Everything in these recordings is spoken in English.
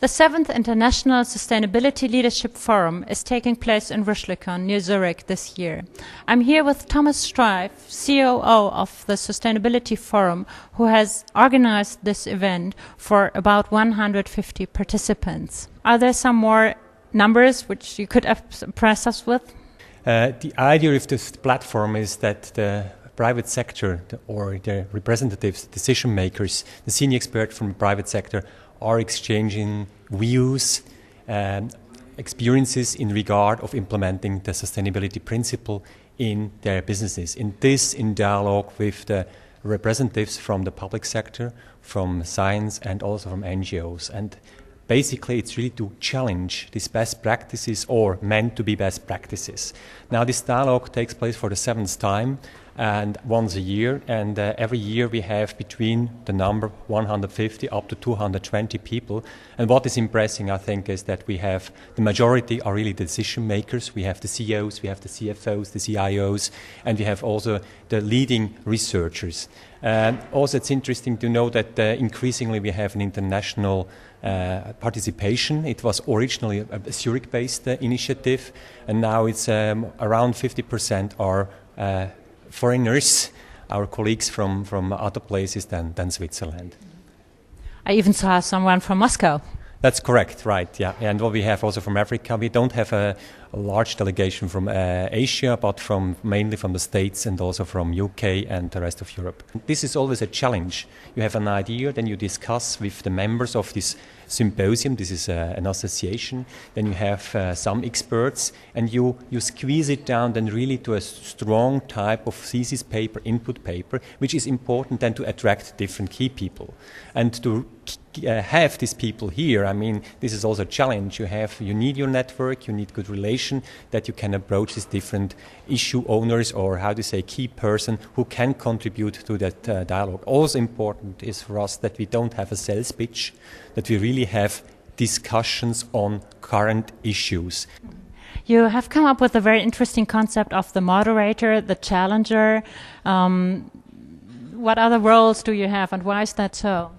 The 7th International Sustainability Leadership Forum is taking place in Rüschlikon near Zurich this year. I'm here with Thomas Streif, COO of the Sustainability Forum, who has organized this event for about 150 participants. Are there some more numbers which you could impress us with? The idea of this platform is that the private sector or the representatives, decision makers, the senior experts from the private sector are exchanging views and experiences in regard of implementing the sustainability principle in their businesses. In dialogue with the representatives from the public sector, from science and also from NGOs. And basically it's really to challenge these best practices or meant to be best practices. Now this dialogue takes place for the 7th time and once a year, and every year we have between the number 150 up to 220 people. And what is impressive, I think, is that we have the majority are really the decision makers. We have the CEOs, we have the CFOs, the CIOs, and we have also the leading researchers. Also, it's interesting to know that increasingly we have an international participation. It was originally a Zurich-based initiative, and now it's around 50% are foreigners, our colleagues from other places than Switzerland. I even saw someone from Moscow. That's correct, right, yeah. And what we have also from Africa, we don't have a large delegation from Asia, but mainly from the States and also from UK and the rest of Europe. This is always a challenge. You have an idea, then you discuss with the members of this symposium. This is an association. Then you have some experts, and you squeeze it down then really to a strong type of thesis paper, input paper, which is important then to attract different key people. And to have these people here, I mean, this is also a challenge. You need your network, you need good relation that you can approach these different issue owners or key person who can contribute to that dialogue. Also important is for us that we don't have a sales pitch, that we really have discussions on current issues. You have come up with a very interesting concept of the moderator, the challenger. What other roles do you have, and why is that so?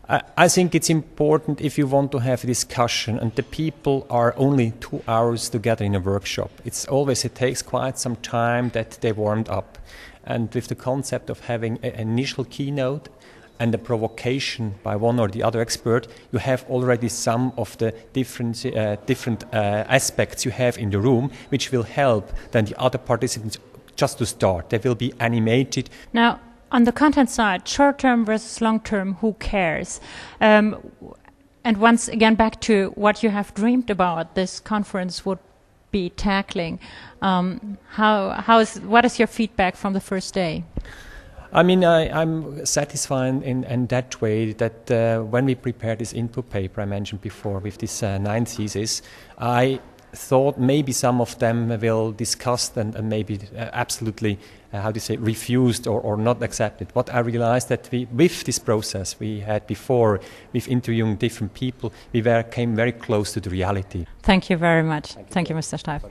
I think it's important if you want to have a discussion and the people are only 2 hours together in a workshop. It takes quite some time that they warmed up. And with the concept of having an initial keynote and a provocation by one or the other expert, you have already some of the different aspects you have in the room, which will help then the other participants just to start. They will be animated. Now, on the content side, short-term versus long-term, who cares? And once again, back to what you have dreamed about this conference would be tackling. What is your feedback from the first day? I mean, I'm satisfied in that way that when we prepared this input paper I mentioned before with this 9 theses, I thought maybe some of them will discuss and maybe absolutely, refused or not accepted. But I realized that with this process we had before, with interviewing different people, came very close to the reality. Thank you very much. Thank you, Mr. Streif.